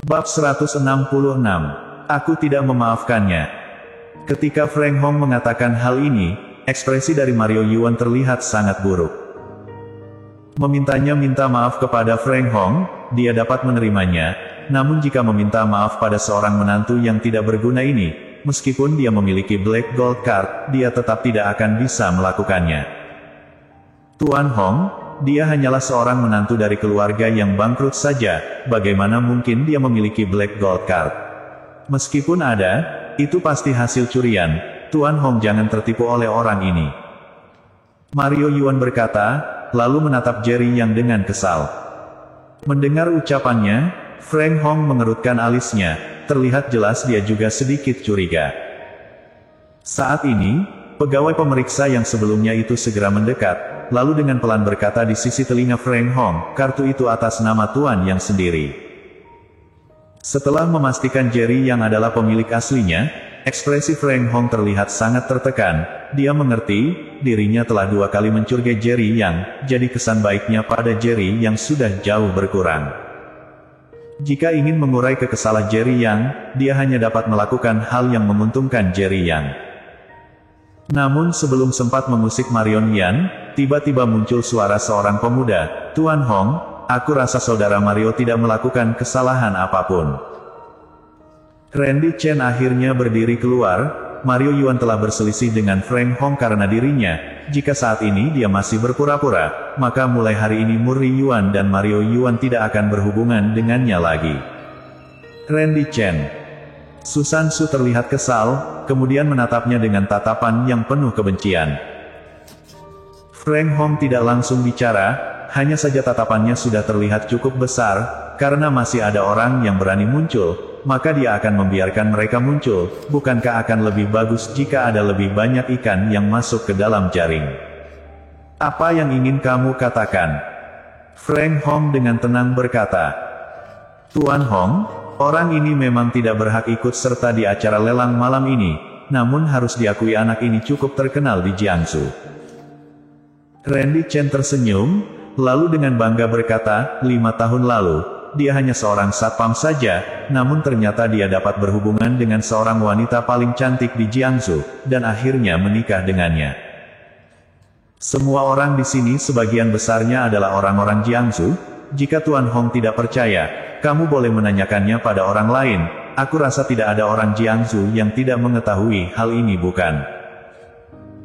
Bab 166. Aku tidak memaafkannya. Ketika Frank Hong mengatakan hal ini, ekspresi dari Mario Yuan terlihat sangat buruk. Memintanya minta maaf kepada Frank Hong, dia dapat menerimanya, namun jika meminta maaf pada seorang menantu yang tidak berguna ini, meskipun dia memiliki Black Gold Card, dia tetap tidak akan bisa melakukannya. Tuan Hong, dia hanyalah seorang menantu dari keluarga yang bangkrut saja, bagaimana mungkin dia memiliki Black Gold Card? Meskipun ada, itu pasti hasil curian. Tuan Hong jangan tertipu oleh orang ini. Mario Yuan berkata, lalu menatap Jerry Yang dengan kesal. Mendengar ucapannya, Frank Hong mengerutkan alisnya, terlihat jelas dia juga sedikit curiga. Saat ini, pegawai pemeriksa yang sebelumnya itu segera mendekat, lalu dengan pelan berkata di sisi telinga Frank Hong, kartu itu atas nama Tuan Yang sendiri. Setelah memastikan Jerry Yang adalah pemilik aslinya, ekspresi Frank Hong terlihat sangat tertekan. Dia mengerti, dirinya telah 2 kali mencurigai Jerry Yang, jadi kesan baiknya pada Jerry Yang sudah jauh berkurang. Jika ingin mengurai kekesalan Jerry Yang, dia hanya dapat melakukan hal yang menguntungkan Jerry Yang. Namun sebelum sempat mengusik Marion Yan, tiba-tiba muncul suara seorang pemuda, Tuan Hong, aku rasa saudara Mario tidak melakukan kesalahan apapun. Randy Chen akhirnya berdiri keluar. Mario Yuan telah berselisih dengan Frank Hong karena dirinya. Jika saat ini dia masih berpura-pura, maka mulai hari ini Murray Yuan dan Mario Yuan tidak akan berhubungan dengannya lagi. Randy Chen. Susan Su terlihat kesal, kemudian menatapnya dengan tatapan yang penuh kebencian. Frank Hong tidak langsung bicara, hanya saja tatapannya sudah terlihat cukup besar, karena masih ada orang yang berani muncul, maka dia akan membiarkan mereka muncul. Bukankah akan lebih bagus jika ada lebih banyak ikan yang masuk ke dalam jaring? Apa yang ingin kamu katakan? Frank Hong dengan tenang berkata. Tuan Hong, orang ini memang tidak berhak ikut serta di acara lelang malam ini, namun harus diakui anak ini cukup terkenal di Jiangsu. Randy Chen tersenyum, lalu dengan bangga berkata, 5 tahun lalu, dia hanya seorang satpam saja, namun ternyata dia dapat berhubungan dengan seorang wanita paling cantik di Jiangsu, dan akhirnya menikah dengannya. Semua orang di sini sebagian besarnya adalah orang-orang Jiangsu. Jika Tuan Hong tidak percaya, kamu boleh menanyakannya pada orang lain. Aku rasa tidak ada orang Jiangsu yang tidak mengetahui hal ini, bukan?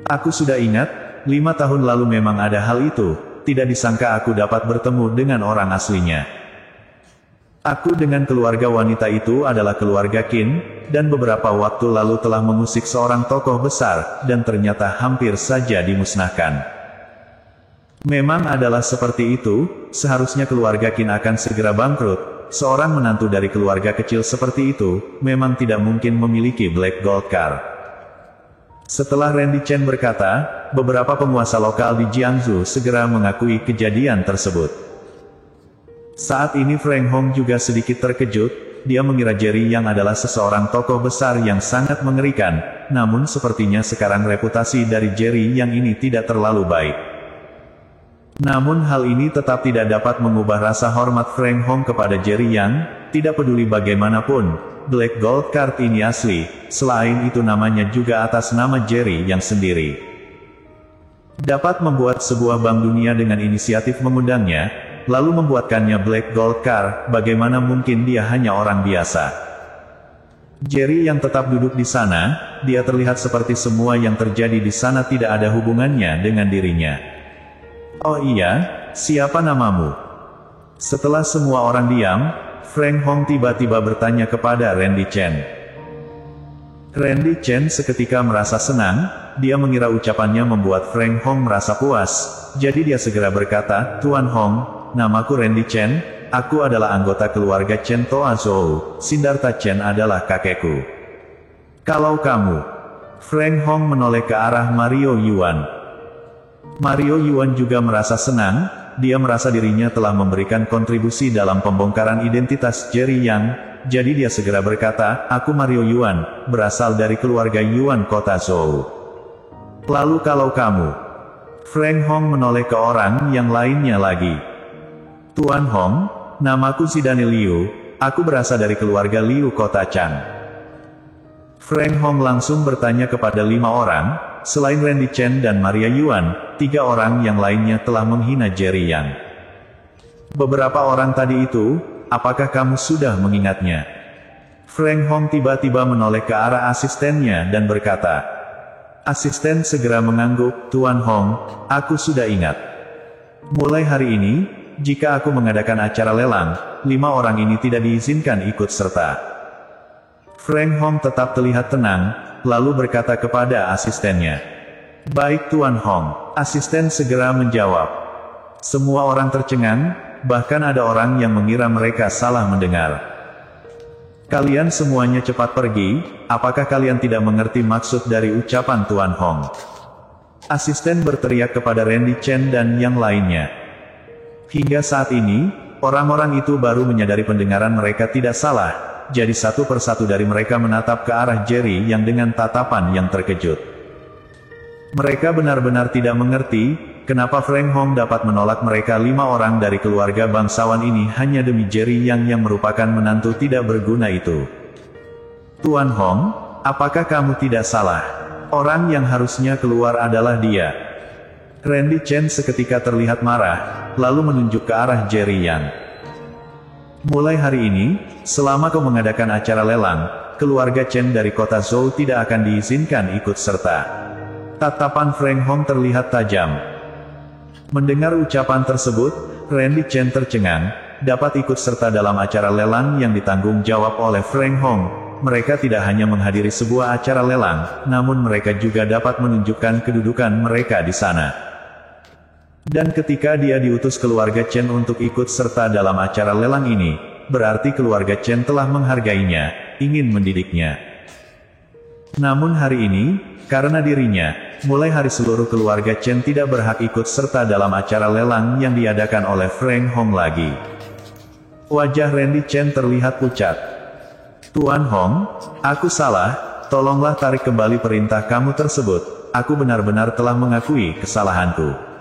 Aku sudah ingat, 5 tahun lalu memang ada hal itu. Tidak disangka aku dapat bertemu dengan orang aslinya. Aku dengan keluarga wanita itu adalah keluarga Qin, dan beberapa waktu lalu telah mengusik seorang tokoh besar, dan ternyata hampir saja dimusnahkan. Memang adalah seperti itu, seharusnya keluarga Qin akan segera bangkrut. Seorang menantu dari keluarga kecil seperti itu, memang tidak mungkin memiliki Black Gold Card. Setelah Randy Chen berkata, beberapa penguasa lokal di Jiangsu segera mengakui kejadian tersebut. Saat ini Frank Hong juga sedikit terkejut, dia mengira Jerry Yang adalah seseorang tokoh besar yang sangat mengerikan, namun sepertinya sekarang reputasi dari Jerry Yang ini tidak terlalu baik. Namun hal ini tetap tidak dapat mengubah rasa hormat Frank Hong kepada Jerry Yang, tidak peduli bagaimanapun, Black Gold Card ini asli, selain itu namanya juga atas nama Jerry Yang sendiri. Dapat membuat sebuah bank dunia dengan inisiatif mengundangnya, lalu membuatkannya Black Gold Card, bagaimana mungkin dia hanya orang biasa? Jerry Yang tetap duduk di sana, dia terlihat seperti semua yang terjadi di sana tidak ada hubungannya dengan dirinya. Oh iya, siapa namamu? Setelah semua orang diam, Frank Hong tiba-tiba bertanya kepada Randy Chen. Randy Chen seketika merasa senang, dia mengira ucapannya membuat Frank Hong merasa puas, jadi dia segera berkata, Tuan Hong, namaku Randy Chen, aku adalah anggota keluarga Chen Toa Zhou, Sindarta Chen adalah kakekku. Kalau kamu, Frank Hong menoleh ke arah Mario Yuan. Mario Yuan juga merasa senang, dia merasa dirinya telah memberikan kontribusi dalam pembongkaran identitas Jerry Yang, jadi dia segera berkata, aku Mario Yuan, berasal dari keluarga Yuan kota Zhou. Lalu kalau kamu, Frank Hong menoleh ke orang yang lainnya lagi. Tuan Hong, namaku Zidane Liu, aku berasal dari keluarga Liu Kota Chang. Frank Hong langsung bertanya kepada 5 orang, selain Randy Chen dan Maria Yuan, 3 orang yang lainnya telah menghina Jerry Yang. Beberapa orang tadi itu, apakah kamu sudah mengingatnya? Frank Hong tiba-tiba menoleh ke arah asistennya dan berkata. Asisten segera mengangguk, Tuan Hong, aku sudah ingat. Mulai hari ini, jika aku mengadakan acara lelang, 5 orang ini tidak diizinkan ikut serta. Frank Hong tetap terlihat tenang, lalu berkata kepada asistennya. Baik Tuan Hong, asisten segera menjawab. Semua orang tercengang, bahkan ada orang yang mengira mereka salah mendengar. Kalian semuanya cepat pergi, apakah kalian tidak mengerti maksud dari ucapan Tuan Hong? Asisten berteriak kepada Randy Chen dan yang lainnya. Hingga saat ini, orang-orang itu baru menyadari pendengaran mereka tidak salah. Jadi satu persatu dari mereka menatap ke arah Jerry yang dengan tatapan yang terkejut. Mereka benar-benar tidak mengerti, kenapa Frank Hong dapat menolak mereka 5 orang dari keluarga bangsawan ini hanya demi Jerry yang merupakan menantu tidak berguna itu. Tuan Hong, apakah kamu tidak salah? Orang yang harusnya keluar adalah dia. Randy Chen seketika terlihat marah, lalu menunjuk ke arah Jerry Yang. Mulai hari ini, selama kau mengadakan acara lelang, keluarga Chen dari kota Zhou tidak akan diizinkan ikut serta. Tatapan Frank Hong terlihat tajam. Mendengar ucapan tersebut, Randy Chen tercengang, dapat ikut serta dalam acara lelang yang ditanggung jawab oleh Frank Hong. Mereka tidak hanya menghadiri sebuah acara lelang, namun mereka juga dapat menunjukkan kedudukan mereka di sana. Dan ketika dia diutus keluarga Chen untuk ikut serta dalam acara lelang ini, berarti keluarga Chen telah menghargainya, ingin mendidiknya. Namun hari ini, karena dirinya, mulai hari seluruh keluarga Chen tidak berhak ikut serta dalam acara lelang yang diadakan oleh Frank Hong lagi. Wajah Randy Chen terlihat pucat. Tuan Hong, aku salah, tolonglah tarik kembali perintah kamu tersebut, aku benar-benar telah mengakui kesalahanku.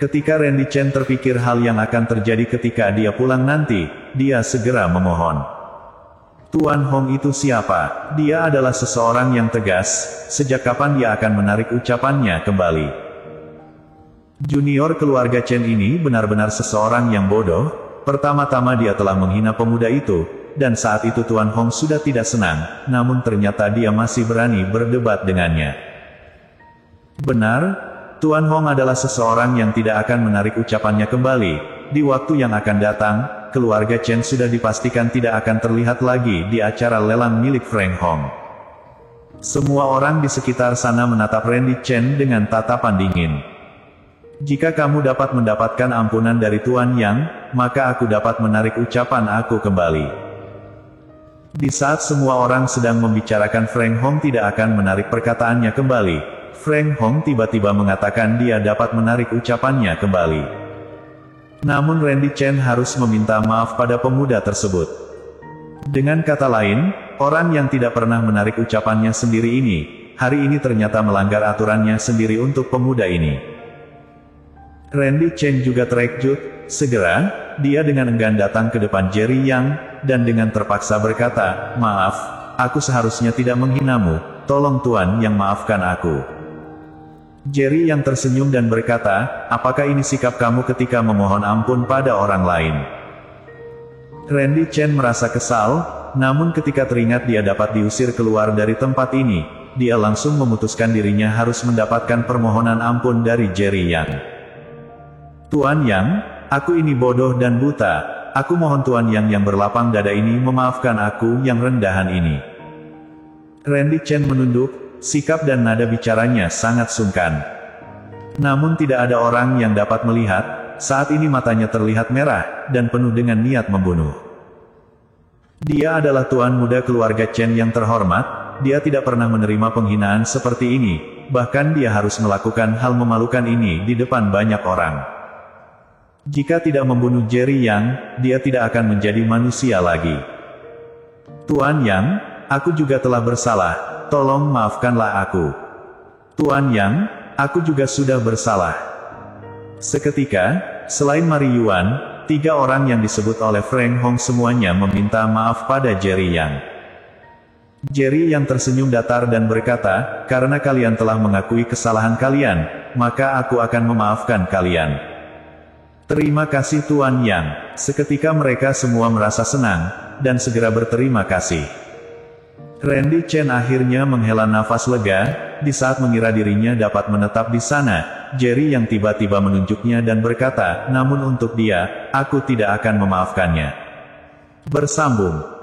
Ketika Randy Chen terpikir hal yang akan terjadi ketika dia pulang nanti, dia segera memohon. Tuan Hong itu siapa? Dia adalah seseorang yang tegas, sejak kapan dia akan menarik ucapannya kembali? Junior keluarga Chen ini benar-benar seseorang yang bodoh, pertama-tama dia telah menghina pemuda itu, dan saat itu Tuan Hong sudah tidak senang, namun ternyata dia masih berani berdebat dengannya. Benar? Tuan Hong adalah seseorang yang tidak akan menarik ucapannya kembali. Di waktu yang akan datang, keluarga Chen sudah dipastikan tidak akan terlihat lagi di acara lelang milik Frank Hong. Semua orang di sekitar sana menatap Randy Chen dengan tatapan dingin. Jika kamu dapat mendapatkan ampunan dari Tuan Yang, maka aku dapat menarik ucapan aku kembali. Di saat semua orang sedang membicarakan Frank Hong tidak akan menarik perkataannya kembali, Frank Hong tiba-tiba mengatakan dia dapat menarik ucapannya kembali. Namun Randy Chen harus meminta maaf pada pemuda tersebut. Dengan kata lain, orang yang tidak pernah menarik ucapannya sendiri ini, hari ini ternyata melanggar aturannya sendiri untuk pemuda ini. Randy Chen juga terkejut, segera, dia dengan enggan datang ke depan Jerry Yang, dan dengan terpaksa berkata, maaf, aku seharusnya tidak menghinamu, tolong Tuan Yang maafkan aku. Jerry yang tersenyum dan berkata, apakah ini sikap kamu ketika memohon ampun pada orang lain? Randy Chen merasa kesal, namun ketika teringat dia dapat diusir keluar dari tempat ini, dia langsung memutuskan dirinya harus mendapatkan permohonan ampun dari Jerry Yang. Tuan Yang, aku ini bodoh dan buta, aku mohon Tuan Yang berlapang dada ini memaafkan aku yang rendahan ini. Randy Chen menunduk, sikap dan nada bicaranya sangat sungkan. Namun tidak ada orang yang dapat melihat, saat ini matanya terlihat merah, dan penuh dengan niat membunuh. Dia adalah tuan muda keluarga Chen yang terhormat, dia tidak pernah menerima penghinaan seperti ini, bahkan dia harus melakukan hal memalukan ini di depan banyak orang. Jika tidak membunuh Jerry Yang, dia tidak akan menjadi manusia lagi. Tuan Yang, aku juga telah bersalah. Tolong maafkanlah aku. Tuan Yang, aku juga sudah bersalah. Seketika, selain Mari Yuan, tiga orang yang disebut oleh Frank Hong semuanya meminta maaf pada Jerry Yang. Jerry Yang tersenyum datar dan berkata, karena kalian telah mengakui kesalahan kalian, maka aku akan memaafkan kalian. Terima kasih Tuan Yang. Seketika mereka semua merasa senang, dan segera berterima kasih. Randy Chen akhirnya menghela nafas lega, di saat mengira dirinya dapat menetap di sana, Jerry Yang tiba-tiba menunjuknya dan berkata, namun untuk dia, aku tidak akan memaafkannya. Bersambung.